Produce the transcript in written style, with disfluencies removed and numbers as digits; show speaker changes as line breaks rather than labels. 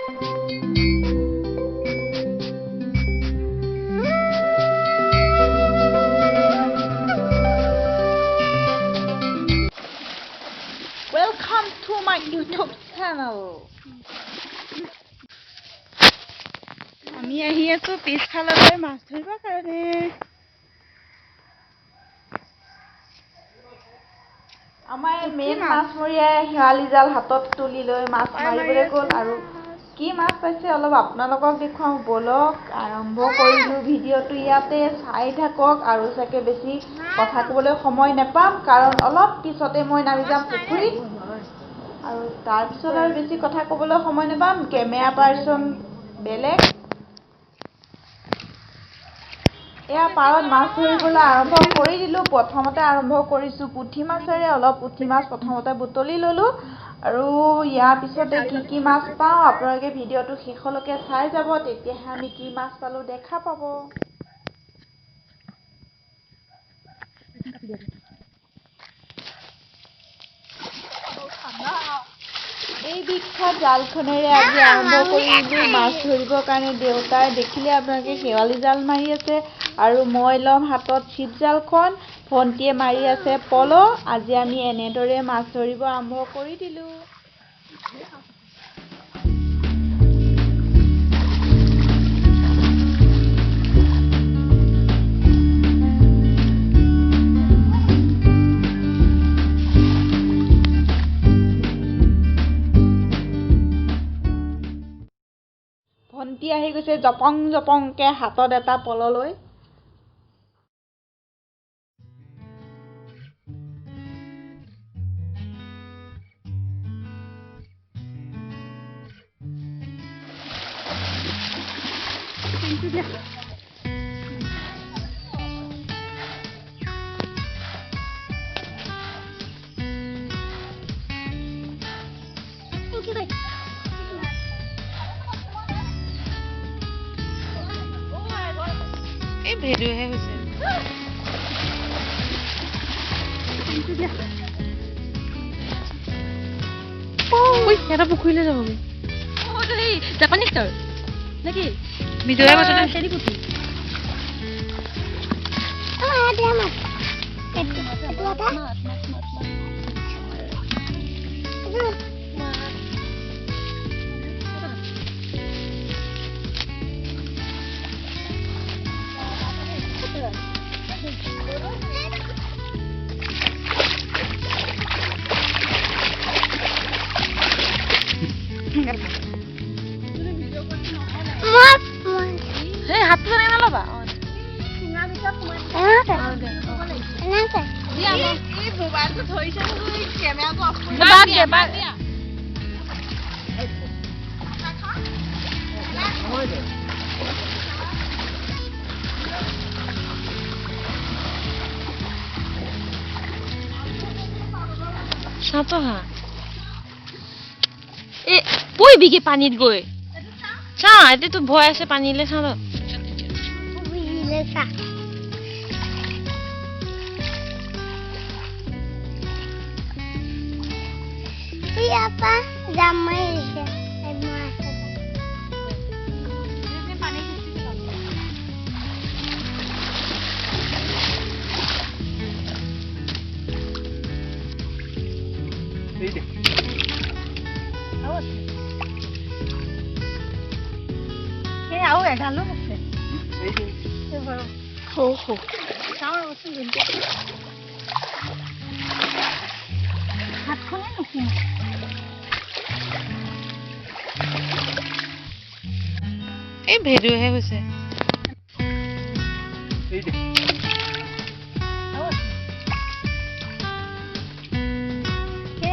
Welcome to my YouTube channel. আমি আহি আছো পিছফাললৈ মাছ ধৰিবৰ কাৰণে। আমাৰ মেইন মাছমৰীয়াই শেৱালি জাল হাতত তুলি লৈ মাছ মাৰিবলৈ গ'ল আৰু কি মাছ পাইছে অলপ আপোনালোকক দেখুৱাওঁ বলক। আৰম্ভ কৰিলোঁ ভিডিঅ'টো ইয়াতে চাই থাকক আৰু চাগে বেছি কথা ক'বলৈ সময় নাপাম কাৰণ অলপ পিছতে মই নামি যাম পুখুৰীত আৰু তাৰপিছত আৰু বেছি কথা ক'বলৈ সময় নাপাম। কেমেৰা পাৰ্চন বেলেগ। এয়া পাৰত মাছ ধৰিবলৈ আৰম্ভ কৰি দিলোঁ। প্ৰথমতে আৰম্ভ কৰিছোঁ পুঠি মাছেৰে। অলপ পুঠি মাছ প্ৰথমতে বুটলি ল'লোঁ আৰু ইয়াৰ পিছতে কি মাছ পাওঁ আপোনালোকে ভিডিঅ'টো শেষলৈকে চাই যাব, তেতিয়াহে আমি কি মাছ পালোঁ দেখা পাব। এই বিখ্যাত জালখনেৰে আজি আৰম্ভ কৰিলোঁ মাছ ধৰিবৰ কাৰণে। দেউতাই দেখিলে আপোনালোকে শেৱালি জাল মাৰি আছে আৰু মই ল'ম হাতত চিপ জালখন, ভণ্টিয়ে মাৰি আছে পল'। আজি আমি এনেদৰে মাছ ধৰিব আৰম্ভ কৰি দিলোঁ। ভণ্টি আহি গৈছে জপং জপংকে হাতত এটা পল লৈ।
এই ভিডিঅ'হে হৈছে। এটা পুখুৰীলৈ যাবগৈ। জাপানিজ ষ্টাৰ নেকি? ভিডিঅ'হে কৈছে দে। হাতটো তেনেকে নল'বা। চাতো হা এ পৰিবিগে পানীত গৈ চা। এতিয়াতো ভয় আছে পানীলে। চা
আৰু এডালো আছে। হাতখনে নুশুনে।
এই ভিডিঅ'হে হৈছে।
সেই